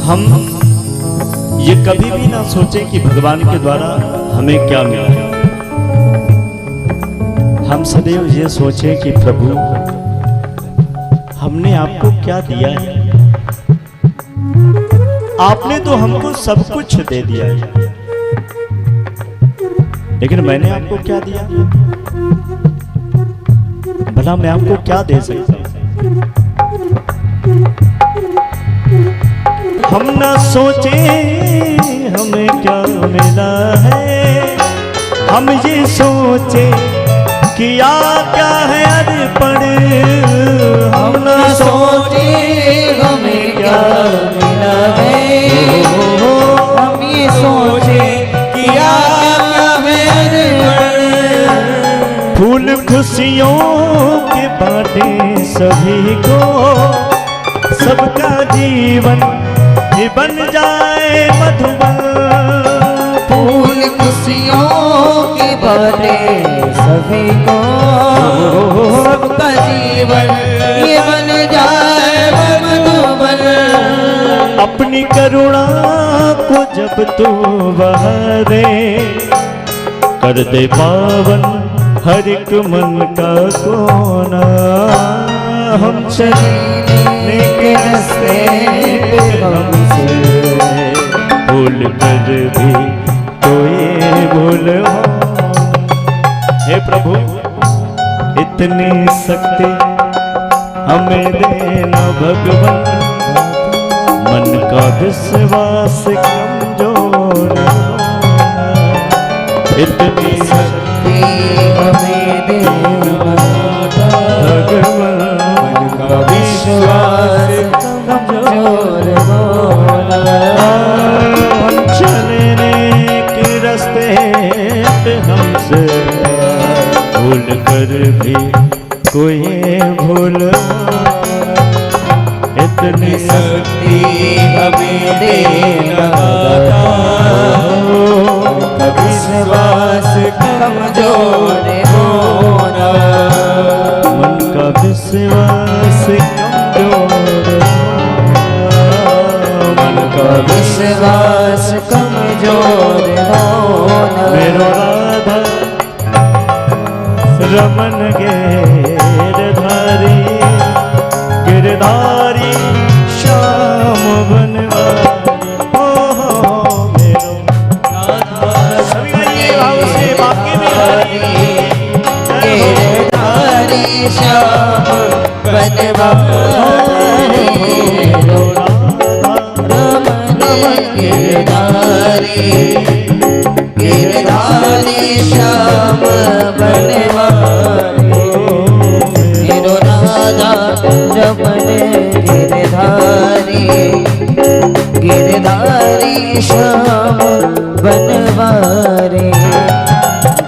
हम ये कभी भी ना सोचें कि भगवान के द्वारा हमें क्या मिला है। हम सदैव ये सोचें कि प्रभु हमने आपको क्या दिया है। आपने तो हमको सब कुछ दे दिया है, लेकिन मैंने आपको क्या दिया? भला मैं आपको क्या दे सकता हूं? हम ना सोचे हमें क्या मिला है, हम ये सोचे किया क्या है अर्पण। हम ना सोचे हमें क्या मिला है, हम ये सोचे किया क्या है अर्पण। फूल खुशियों के बाटे सभी को, सबका जीवन ही बन जाए मधुबन। फूल खुशियों के बाटे सभी को, सबका जीवन ये बन जाए मधुबन। अपनी करुणा को जब तू बहारे, कर दे पावन हर एक मन का कोना। हम चलने के रास्ते पे हमसे भूल कर भी कोई भूल हो। हे प्रभु इतनी शक्ति हमें देना भगवान, मन का विश्वास कमजोर होना। इतनी शक्ति हमें देना भगवान, मन का विश्वास कमजोर होना। हम चलने के रास्ते पे हमसे भूल कर भी कोई भूल। इतनी शक्ति हमें देना विश्वास कमजोर होना। मन का विश्वास कमजोर होना, मन का विश्वास कमजोर होना। मेरो राधा रमन गिरधारी, गिरधारी श्याम बनवारी। हो मेरो राधा सभी गाइए भाव से बाकी में गिरधारी श्याम बनवारी। मेरो राधा रमन गिरधारी, गिरधारी श्याम बनवारी। मेरो राधा रमन गिरधारी, गिरधारी श्याम बनवारी।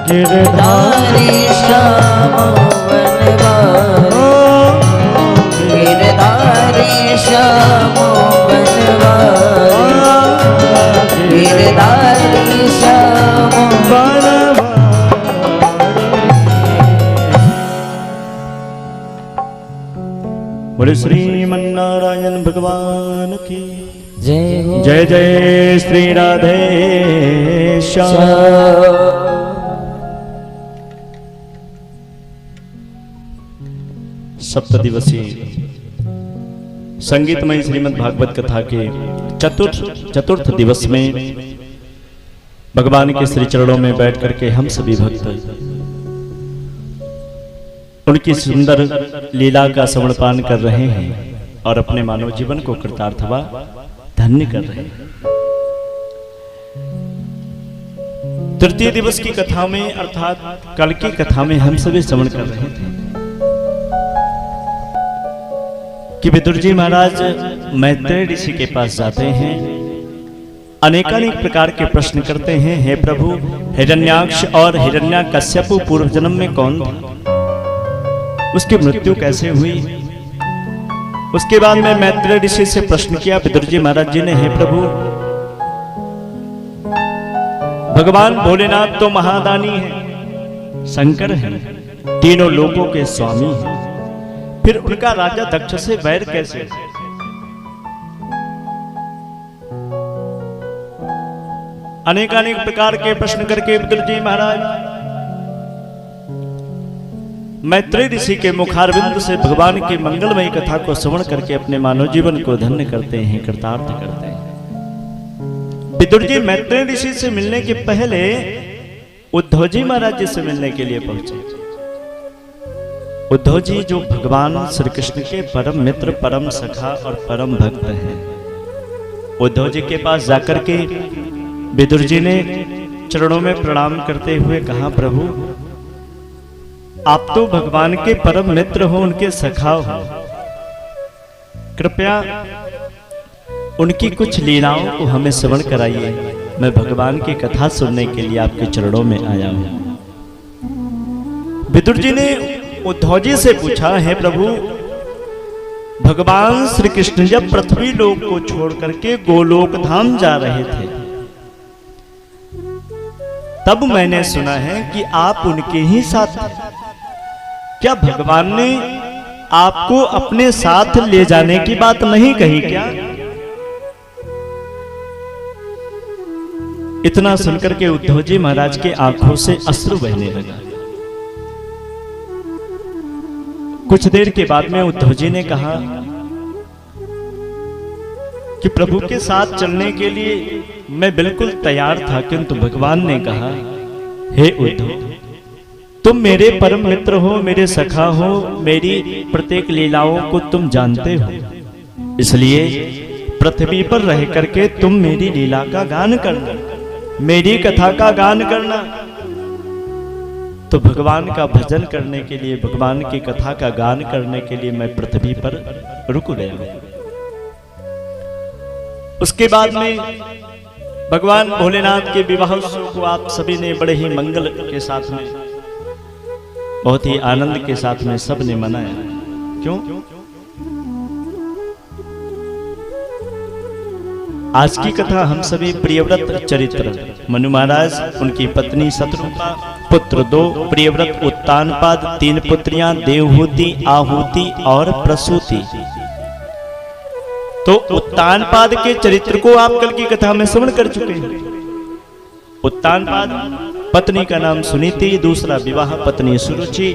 गिरधारी श्याम बनवारी, गिरधारी श्याम बनवारी। गिरधारी श्याम बोले श्रीमन्नारायण भगवान की जय हो। जय जय श्री राधे श्याम। सप्तदिवसीय संगीतमय श्रीमद् भागवत कथा के चतुर्थ दिवस में भगवान के श्री चरणों में बैठ करके हम सभी भक्त उनकी सुंदर लीला का श्रवणपान कर रहे हैं और अपने मानव जीवन को कृतार्थवा धन्य कर रहे हैं। तृतीय दिवस की कथा में अर्थात कल की कथा में हम सभी श्रवण कर रहे थे कि विदुर जी महाराज मैत्रेय ऋषि के पास जाते हैं, अनेकानेक प्रकार के प्रश्न करते हैं। हे प्रभु, हिरण्याक्ष और हिरण्याकश्यप पूर्व जन्म में कौन था, उसकी मृत्यु कैसे हुई? उसके बाद में मैत्रेय ऋषि से प्रश्न किया विदुर जी महाराज जी ने, हे प्रभु, भगवान भोलेनाथ तो महादानी है, शंकर है, तीनों लोकों के स्वामी हैं, फिर उनका राजा दक्ष से वैर कैसे? अनेकानेक प्रकार के प्रश्न करके विदुर जी महाराज मैत्रेय ऋषि के मुखारविंद से भगवान की मंगलमयी कथा को श्रवण करके अपने मानव जीवन को धन्य करते हैं, कृतार्थ करते हैं। विदुर जी मैत्रेय ऋषि से मिलने के पहले उद्धव जी महाराज जी से मिलने के लिए पहुंचे। उद्धव जी जो भगवान श्री कृष्ण के परम मित्र, परम सखा और परम भक्त हैं, उद्धव जी के पास जाकर के विदुर जी ने चरणों में प्रणाम करते हुए कहा, प्रभु आप तो भगवान के परम मित्र हो, उनके सखा हो, कृपया उनकी कुछ लीलाओं को हमें श्रवण कराइए। मैं भगवान की कथा सुनने के लिए आपके चरणों में आया हूं। विदुर जी ने उद्धव जी से पूछा, है प्रभु, भगवान श्री कृष्ण जब पृथ्वी लोक को छोड़ करके गोलोक धाम जा रहे थे, तब मैंने सुना है कि आप उनके ही साथ थे। क्या भगवान ने आपको अपने साथ ले जाने की बात नहीं कही क्या? इतना सुनकर के उद्धव जी महाराज के आंखों से अश्रु बहने लगा। कुछ देर के बाद में उद्धव जी ने कहा कि प्रभु के साथ चलने के लिए मैं बिल्कुल तैयार था, किंतु भगवान ने कहा, हे उद्धव, तुम मेरे परम मित्र हो, मेरे सखा हो, मेरी प्रत्येक लीलाओं को तुम जानते हो, इसलिए पृथ्वी पर रह करके तुम मेरी लीला का गान करना, मेरी कथा का गान करना। तो भगवान का भजन करने के लिए, भगवान की कथा का गान करने के लिए मैं पृथ्वी पर रुक गया। उसके बाद में भगवान भोलेनाथ के विवाह उत्सव को आप सभी ने बड़े ही मंगल के साथ में, बहुत ही आनंद के साथ में सब ने मनाया। क्यों? आज की कथा हम सभी प्रियव्रत चरित्र, मनु महाराज, उनकी पत्नी शत्रुपा, पुत्र 2 प्रियव्रत, उत्तानपाद, 3 पुत्रियां देवहूति, आहुति और प्रसूति। तो उत्तानपाद के चरित्र को आप कल की कथा में श्रवण कर चुके हैं। उत्तानपाद पत्नी का नाम सुनीति, दूसरा विवाह पत्नी सुरुचि,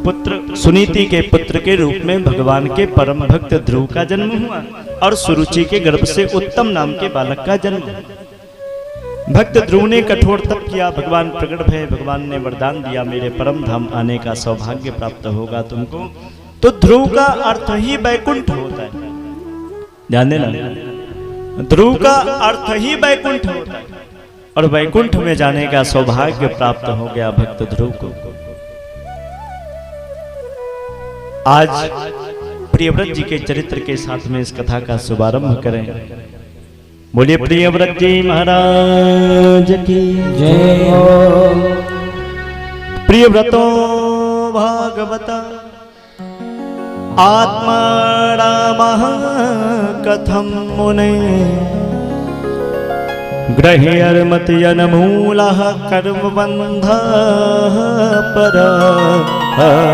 पुत्र सुनीति के पुत्र के रूप में भगवान के परम भक्त ध्रुव का जन्म हुआ और सुरुचि के गर्भ से उत्तम नाम के बालक का जन्म हुआ। भक्त ध्रुव ने कठोर तप किया, भगवान प्रकट भय, भगवान ने वरदान दिया, मेरे परम धाम आने का सौभाग्य प्राप्त होगा तुमको। तो ध्रुव का अर्थ ही वैकुंठ होता है, ध्यान देना, ध्रुव का अर्थ ही वैकुंठ होता है और वैकुंठ में जाने का सौभाग्य प्राप्त हो गया भक्त ध्रुव को। आज प्रियव्रत जी के चरित्र के साथ में इस कथा का शुभारंभ करें। बोलिए प्रियव्रत जी महाराज की जय हो। प्रियव्रतो भागवत आत्मा रामः कथम मुने ग्रह्यर्मत्यनमूलः कर्मबन्धः परभवः।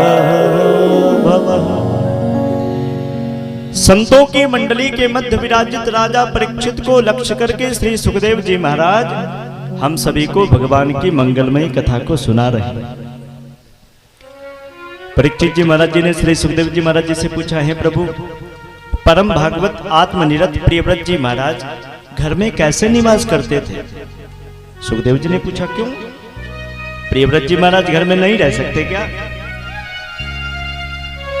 संतों की मंडली के मध्य विराजित राजा परीक्षित को लक्ष्य करके श्री सुखदेव जी महाराज हम सभी को भगवान की मंगलमयी कथा को सुना रहे हैं। परीक्षित जी महाराज जी ने श्री सुखदेव जी महाराज जी से पूछा, है प्रभु, परम भागवत आत्मनिरत प्रियव्रत जी महाराज घर में कैसे निवास करते थे? सुखदेव जी ने पूछा, क्यों? प्रियव्रत जी महाराज घर में नहीं रह सकते क्या?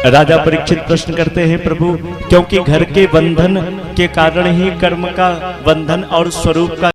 राजा परीक्षित प्रश्न करते हैं, प्रभु, क्योंकि घर के बंधन के कारण ही कर्म का बंधन और स्वरूप का